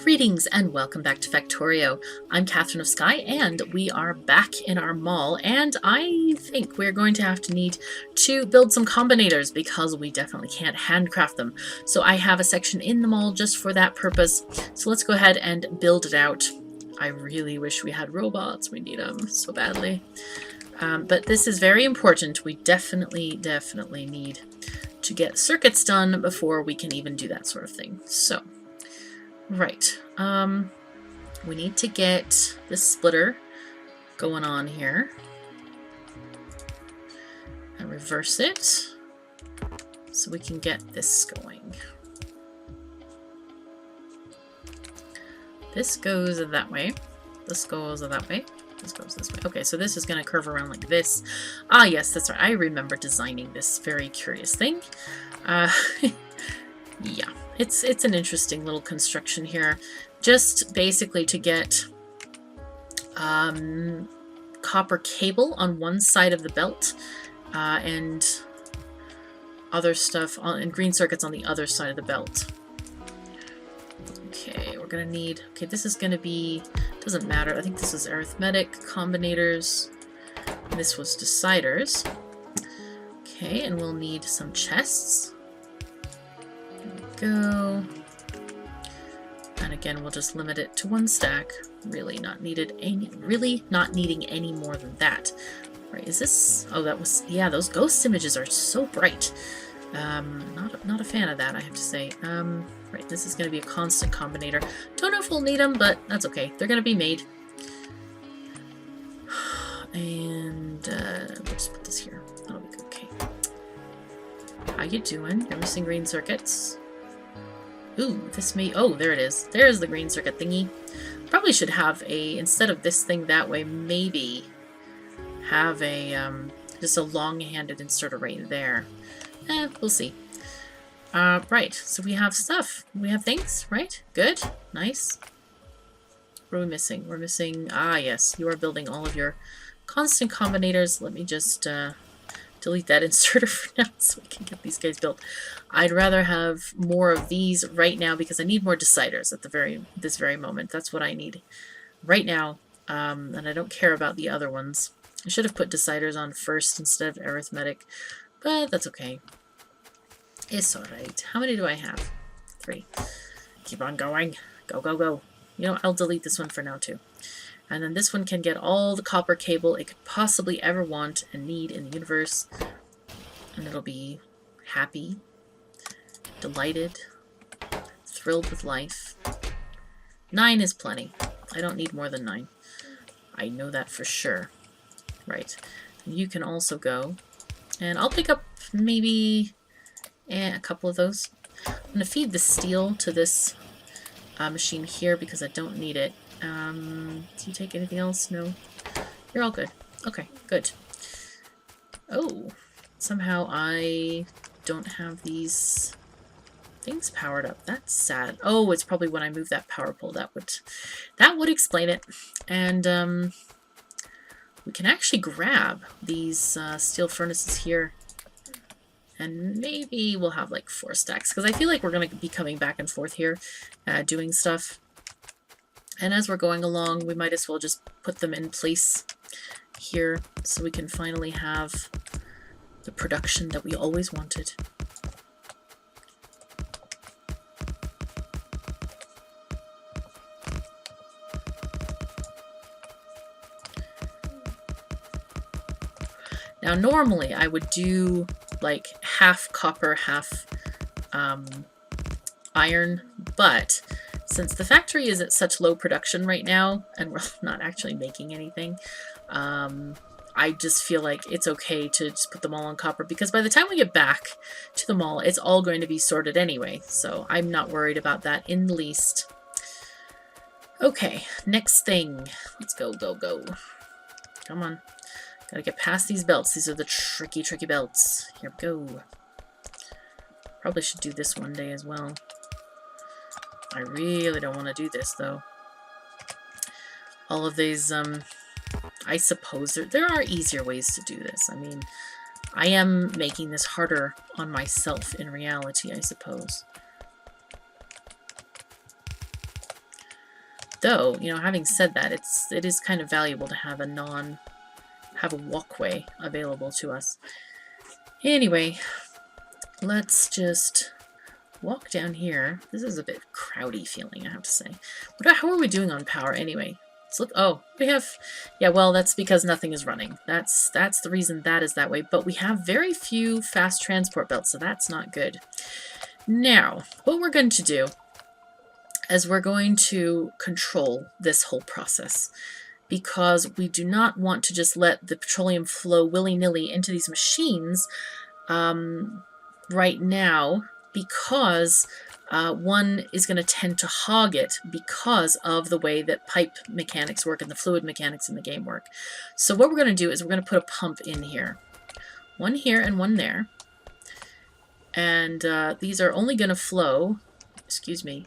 Greetings and welcome back to Factorio. I'm KatherineOfSky and we are back in our mall, and I think we're going to have to need to build some combinators because we definitely can't handcraft them. So I have a section in the mall just for that purpose. So let's go ahead and build it out. I really wish we had robots. We need them so badly. But this is very important. We definitely need to get circuits done before we can even do that sort of thing. So right, we need to get this splitter going on here and reverse it so we can get this going. This goes that way, this goes that way, this goes this way. Okay, so this is going to curve around like this. Ah yes, that's right, I remember designing this very curious thing. Yeah. It's an interesting little construction here, just basically to get copper cable on one side of the belt and other stuff and green circuits on the other side of the belt. Okay, we're gonna need, okay, this is gonna be, doesn't matter, I think this is arithmetic, combinators, and this was deciders. Okay, and we'll need some chests. Go. And again, we'll just limit it to one stack. Really not needing any more than that. Right, is this, oh that was, yeah, those ghost images are so bright. Not a fan of that, I have to say. Right, this is gonna be a constant combinator. Don't know if we'll need them, but that's okay. They're gonna be made. And we'll just put this here. That'll be okay. How you doing? You're missing green circuits. Ooh, this may, oh, there it is. There's the green circuit thingy. Probably should have a, instead of this thing that way, maybe have a, just a long-handed inserter right there. We'll see. Right, so we have stuff. We have things, right? Good. Nice. What are we missing? We're missing, ah, yes, you are building all of your constant combinators. Let me just, delete that inserter for now so we can get these guys built. I'd rather have more of these right now because I need more deciders at this very moment. That's what I need right now, and I don't care about the other ones. I should have put deciders on first instead of arithmetic, but that's okay. It's alright. How many do I have? 3. Keep on going. Go, go, go. You know, I'll delete this one for now too. And then this one can get all the copper cable it could possibly ever want and need in the universe. And it'll be happy, delighted, thrilled with life. 9 is plenty. I don't need more than 9. I know that for sure. Right. You can also go. And I'll pick up maybe a couple of those. I'm going to feed the steel to this machine here because I don't need it. Do you take anything else? No? You're all good. Okay, good. Oh, somehow I don't have these things powered up. That's sad. Oh, it's probably when I move that power pole. That would explain it. And we can actually grab these steel furnaces here. And maybe we'll have like 4 stacks because I feel like we're going to be coming back and forth here doing stuff. And as we're going along, we might as well just put them in place here so we can finally have the production that we always wanted. Now, normally I would do like half copper, half iron, but since the factory is at such low production right now, and we're not actually making anything, I just feel like it's okay to just put them all on copper, because by the time we get back to the mall, it's all going to be sorted anyway, so I'm not worried about that in the least. Okay, next thing. Let's go, go, go. Come on. Gotta get past these belts. These are the tricky, tricky belts. Here we go. Probably should do this one day as well. I really don't want to do this, though. All of these, I suppose there are easier ways to do this. I mean, I am making this harder on myself in reality, I suppose. Though, you know, having said that, it is kind of valuable to have have a walkway available to us. Anyway, let's just walk down here. This is a bit crowdy feeling, I have to say. How are we doing on power anyway? Let's look. Oh, we have... Yeah, well, that's because nothing is running. That's the reason that is that way. But we have very few fast transport belts, so that's not good. Now, what we're going to do is we're going to control this whole process, because we do not want to just let the petroleum flow willy-nilly into these machines right now, because one is going to tend to hog it because of the way that pipe mechanics work and the fluid mechanics in the game work. So what we're going to do is we're going to put a pump in here. One here and one there. And these are only going to flow... Excuse me,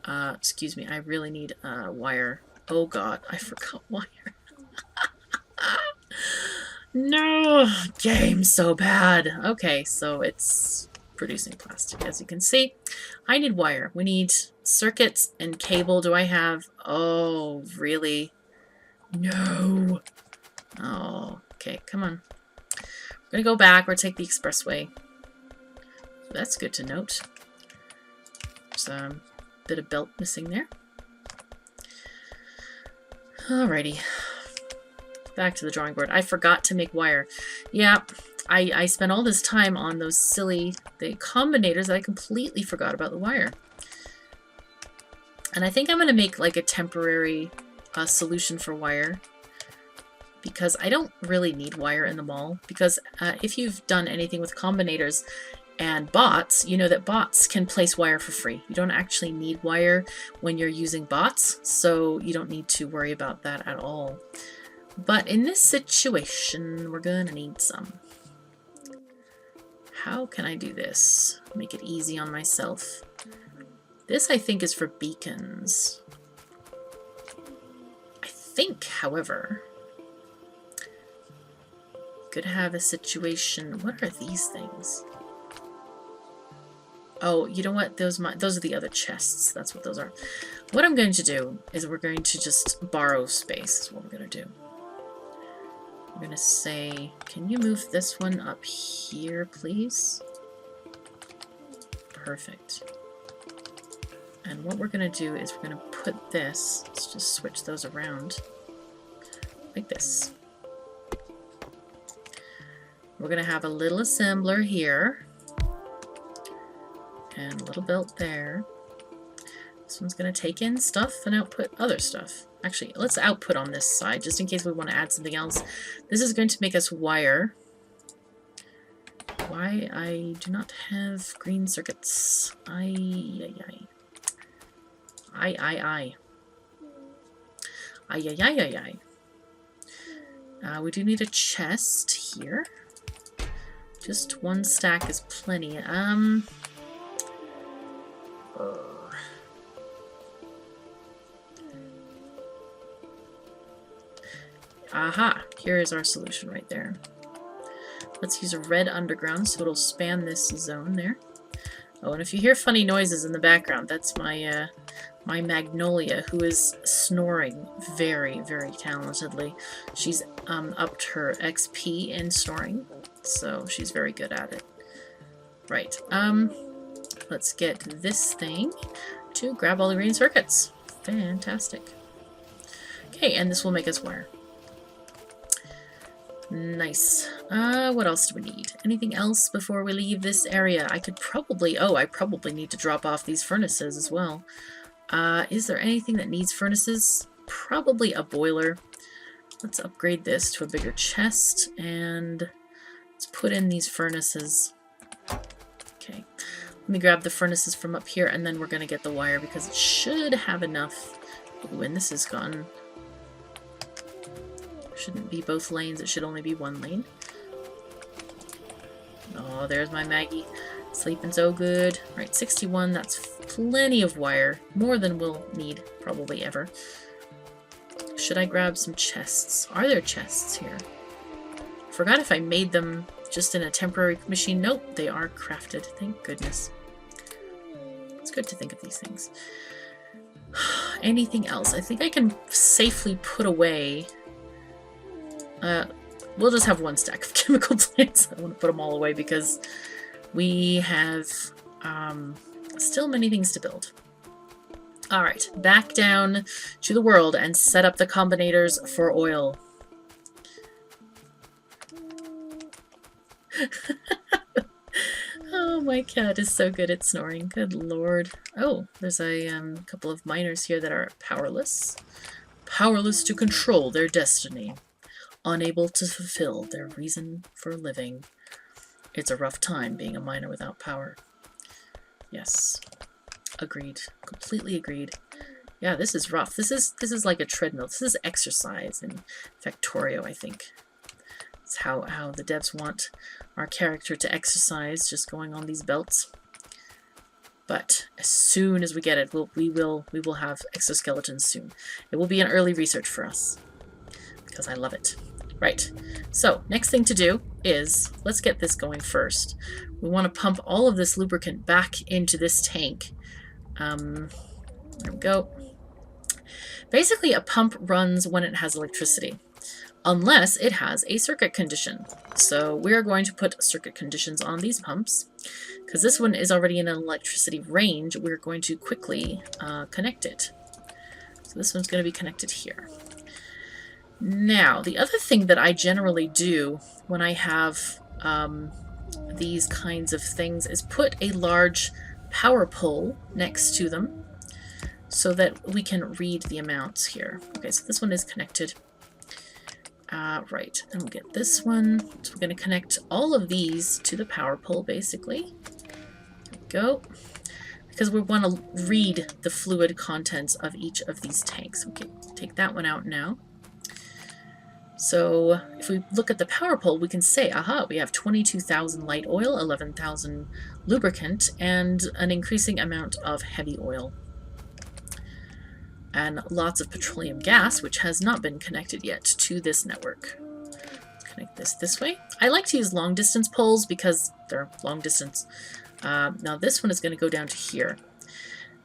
I really need wire. Oh god, I forgot wire. No! Game so bad. Okay, so it's producing plastic, as you can see. I need wire. We need circuits and cable. Do I have... Oh, really? No! Oh, okay, come on. We're gonna go back or take the expressway. That's good to note. There's a bit of belt missing there. Alrighty. Back to the drawing board. I forgot to make wire. Yeah, I spent all this time on those silly combinators that I completely forgot about the wire. And I think I'm going to make like a temporary solution for wire, because I don't really need wire in the mall. Because if you've done anything with combinators and bots, you know that bots can place wire for free. You don't actually need wire when you're using bots, so you don't need to worry about that at all. But in this situation, we're gonna need some. How can I do this? Make it easy on myself. This, I think, is for beacons. I think, however, could have a situation... What are these things? Oh, you know what? Those are the other chests. That's what those are. What I'm going to do is we're going to just borrow space is what we're going to do. I'm going to say, can you move this one up here, please? Perfect. And what we're going to do is we're going to put this, let's just switch those around, like this. We're going to have a little assembler here. And a little belt there. This one's going to take in stuff and output other stuff. Actually, let's output on this side, just in case we want to add something else. This is going to make us wire. Why I do not have green circuits. I. We do need a chest here. Just one stack is plenty. Aha! Here is our solution right there. Let's use a red underground so it'll span this zone there. Oh, and if you hear funny noises in the background, that's my my Magnolia, who is snoring very, very talentedly. She's upped her XP in snoring, so she's very good at it. Right. Let's get this thing to grab all the green circuits. Fantastic. Okay, and this will make us wire. Nice. What else do we need? Anything else before we leave this area? I could probably... Oh, I probably need to drop off these furnaces as well. Is there anything that needs furnaces? Probably a boiler. Let's upgrade this to a bigger chest, and let's put in these furnaces. Okay. Let me grab the furnaces from up here, and then we're going to get the wire, because it should have enough. Ooh, and this is gone. Shouldn't be both lanes, it should only be one lane. Oh, there's my Maggie. Sleeping so good. Right, 61, that's plenty of wire. More than we'll need, probably ever. Should I grab some chests? Are there chests here? Forgot if I made them just in a temporary machine. Nope, they are crafted. Thank goodness. It's good to think of these things. anything else? I think I can safely put away... we'll just have one stack of chemical plants. I don't want to put them all away because we have still many things to build. Alright, back down to the world and set up the combinators for oil. Oh, my cat is so good at snoring. Good lord. Oh, there's a couple of miners here that are powerless. Powerless to control their destiny. Unable to fulfill their reason for living. It's a rough time being a miner without power. Yes. Agreed. Completely agreed. Yeah, this is rough. This is like a treadmill. This is exercise in Factorio, I think. It's how the devs want our character to exercise, just going on these belts. But as soon as we get it, we will have exoskeletons soon. It will be an early research for us because I love it. Right. So next thing to do is let's get this going first. We want to pump all of this lubricant back into this tank. There we go. Basically, a pump runs when it has electricity, unless it has a circuit condition. So we're going to put circuit conditions on these pumps. Because this one is already in an electricity range, we're going to quickly connect it. So this one's going to be connected here. Now, the other thing that I generally do when I have these kinds of things is put a large power pole next to them so that we can read the amounts here. Okay, so this one is connected. Right, and we'll get this one. So we're going to connect all of these to the power pole, basically. There we go. Because we want to read the fluid contents of each of these tanks. Okay, take that one out now. So if we look at the power pole, we can say, aha, we have 22,000 light oil, 11,000 lubricant, and an increasing amount of heavy oil. And lots of petroleum gas, which has not been connected yet to this network. Let's connect this way. I like to use long distance poles because they're long distance. Now this one is going to go down to here.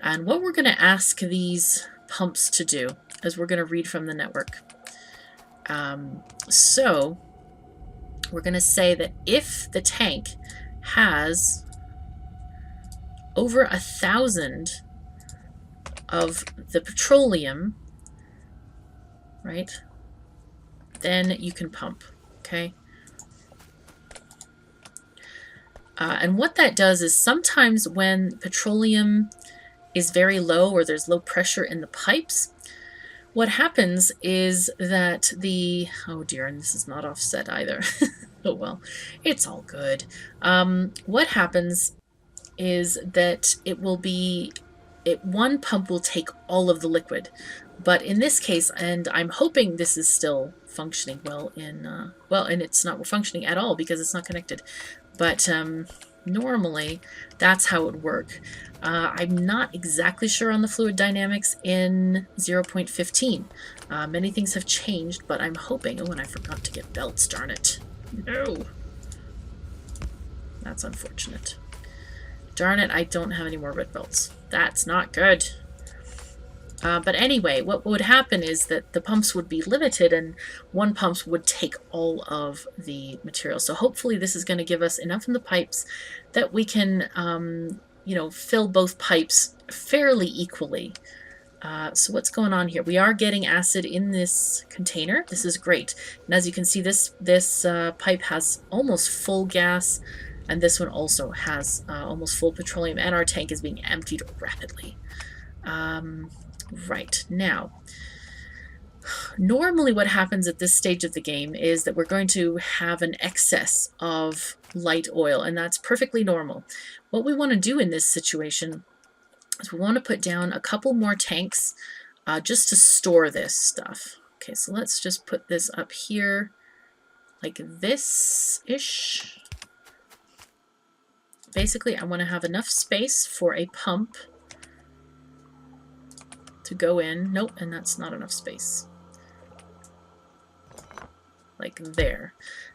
And what we're going to ask these pumps to do is we're going to read from the network. So we're going to say that if the tank has over 1,000 of the petroleum, right, then you can pump, okay? And what that does is sometimes when petroleum is very low or there's low pressure in the pipes, what happens is that the... Oh dear, and this is not offset either. Oh well, it's all good. What happens is that it will be... one pump will take all of the liquid. But in this case, and I'm hoping this is still functioning well in... well, and it's not functioning at all because it's not connected. But normally, that's how it would work. I'm not exactly sure on the fluid dynamics in 0.15. Many things have changed, but I'm hoping... Oh, and I forgot to get belts, darn it. No! That's unfortunate. Darn it, I don't have any more red belts. That's not good. But anyway, what would happen is that the pumps would be limited and one pump would take all of the material. So hopefully this is going to give us enough in the pipes that we can, you know, fill both pipes fairly equally. So what's going on here? We are getting acid in this container. This is great. And as you can see, this pipe has almost full gas, and this one also has almost full petroleum, and our tank is being emptied rapidly. Right, now, normally what happens at this stage of the game is that we're going to have an excess of light oil, and that's perfectly normal. What we want to do in this situation is we want to put down a couple more tanks just to store this stuff. Okay, so let's just put this up here like this-ish. Basically, I want to have enough space for a pump to go in. Nope, and that's not enough space. Like there.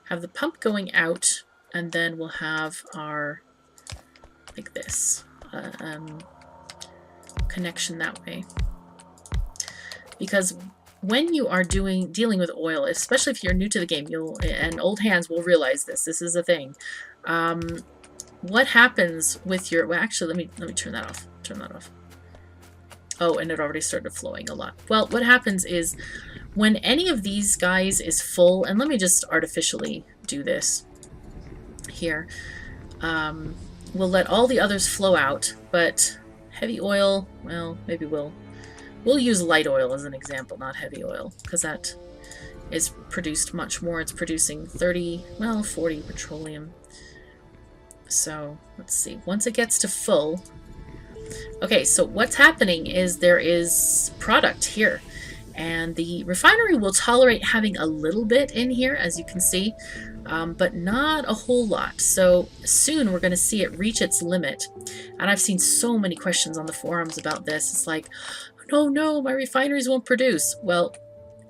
Have the pump going out, and then we'll have our, like this, connection that way. because when you are dealing with oil, especially if you're new to the game, and old hands will realize this. This is a thing. What happens with your... Well, actually, let me turn that off. Turn that off. Oh, and it already started flowing a lot. Well, what happens is when any of these guys is full, and let me just artificially do this here. We'll let all the others flow out, but heavy oil, well, maybe we'll use light oil as an example, not heavy oil, because that is produced much more. It's producing 40 petroleum. So let's see, once it gets to full. Okay, so what's happening is there is product here, and the refinery will tolerate having a little bit in here, as you can see, but not a whole lot. So soon we're going to see it reach its limit, and I've seen so many questions on the forums about this. It's like, no, my refineries won't produce. Well,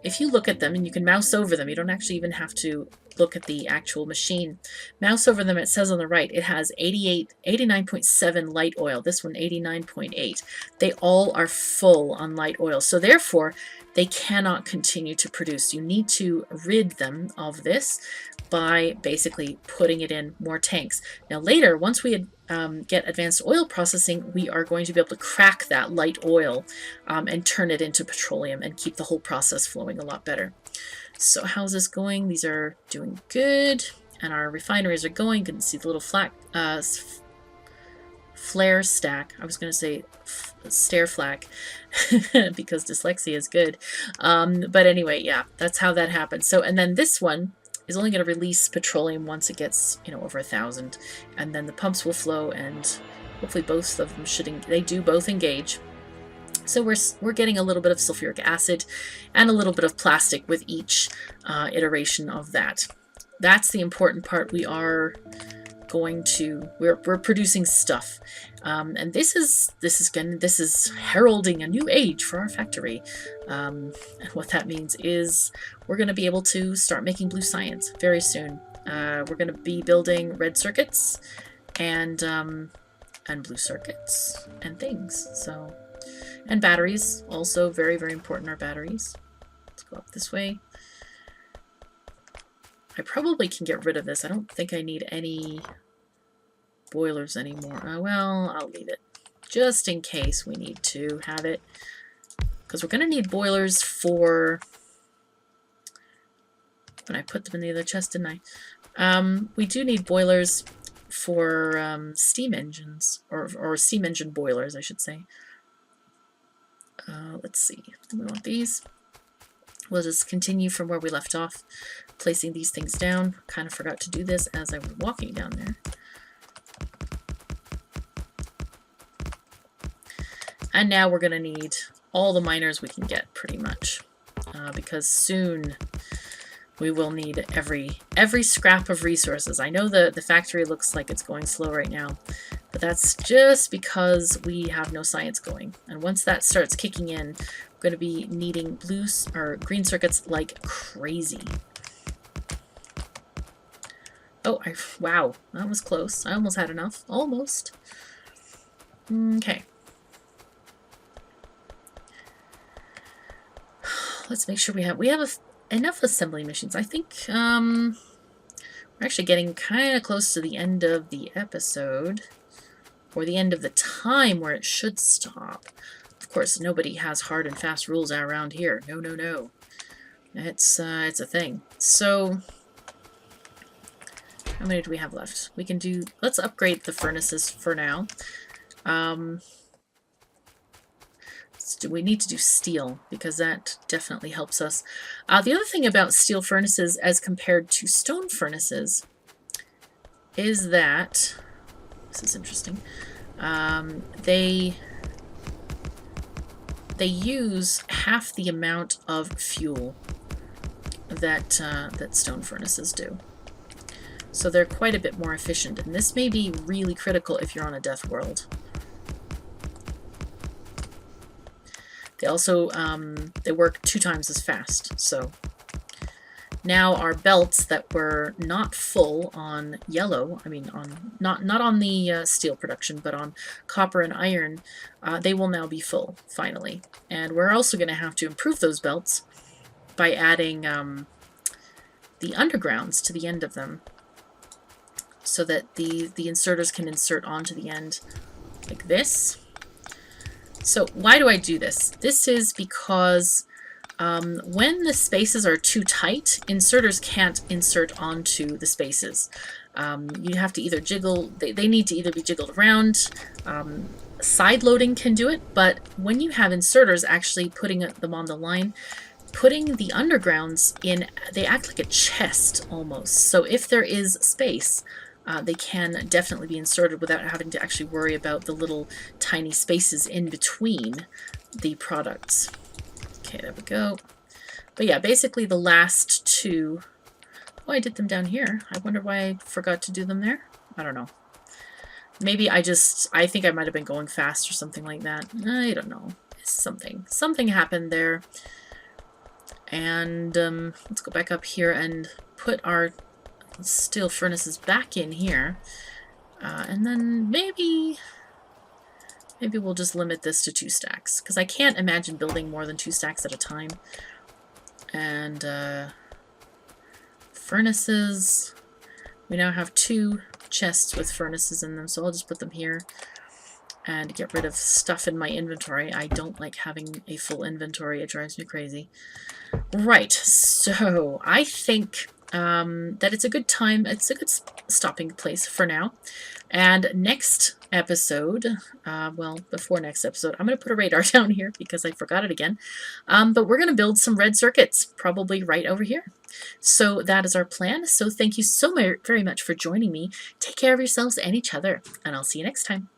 if you look at them, and you can mouse over them, you don't actually even have to look at the actual machine. Mouse over them, it says on the right, it has 89.7 light oil. This one, 89.8. They all are full on light oil. So therefore, they cannot continue to produce. You need to rid them of this by basically putting it in more tanks. Now later, once we get advanced oil processing, we are going to be able to crack that light oil and turn it into petroleum and keep the whole process flowing a lot better. So how's this going? These are doing good, and our refineries are going. You can see the little flare stack. I was going to say stair flag because dyslexia is good. But anyway, yeah, that's how that happens. So, and then this one is only going to release petroleum once it gets, over 1,000, and then the pumps will flow, and hopefully both of them they do both engage. So we're getting a little bit of sulfuric acid and a little bit of plastic with each iteration of that. That's the important part. We're producing stuff, and this is heralding a new age for our factory. And what that means is we're going to be able to start making blue science very soon. We're going to be building red circuits and blue circuits and things. So. And batteries, also very, very important, our batteries. Let's go up this way. I probably can get rid of this. I don't think I need any boilers anymore. Well, I'll leave it. Just in case we need to have it. Because we're going to need boilers for... When I put them in the other chest, didn't I? We do need boilers for steam engines. Or steam engine boilers, I should say. Let's see. We want these. We'll just continue from where we left off, placing these things down. Kind of forgot to do this as I was walking down there. And now we're going to need all the miners we can get, pretty much, because soon we will need every scrap of resources. I know the factory looks like it's going slow right now, but that's just because we have no science going. And once that starts kicking in, we're going to be needing green circuits like crazy. Oh, wow, that was close. I almost had enough. Almost. Okay. Let's make sure we have enough assembly machines. I think we're actually getting kind of close to the end of the episode. Or the end of the time where it should stop. Of course, nobody has hard and fast rules around here. No. It's a thing. So, how many do we have left? We can do... Let's upgrade the furnaces for now. We need to do steel, because that definitely helps us. The other thing about steel furnaces as compared to stone furnaces is that... This is interesting. They use half the amount of fuel that stone furnaces do. So they're quite a bit more efficient, and this may be really critical if you're on a death world. They also they work 2 times as fast, so Now our belts that were not full on yellow, I mean on not on the steel production, but on copper and iron, they will now be full, finally. And we're also going to have to improve those belts by adding the undergrounds to the end of them, so that the inserters can insert onto the end like this. So why do I do this? This is because when the spaces are too tight, inserters can't insert onto the spaces. You have to either jiggle, they need to either be jiggled around. Side loading can do it, but when you have inserters actually putting them on the line, putting the undergrounds in, they act like a chest almost. So if there is space, they can definitely be inserted without having to actually worry about the little tiny spaces in between the products. Okay, there we go. But yeah, basically the last two... Oh, I did them down here. I wonder why I forgot to do them there. I don't know. Maybe I think I might have been going fast or something like that. I don't know. Something happened there. And let's go back up here and put our steel furnaces back in here. And then maybe we'll just limit this to 2 stacks, because I can't imagine building more than 2 stacks at a time. And furnaces, we now have 2 chests with furnaces in them, so I'll just put them here and get rid of stuff in my inventory. I don't like having a full inventory, it drives me crazy. Right, so I think that it's a good time, it's a good stopping place for now. And next episode, well, before next episode, I'm going to put a radar down here because I forgot it again. But we're going to build some red circuits, probably right over here. So that is our plan. So thank you so very much for joining me. Take care of yourselves and each other, and I'll see you next time.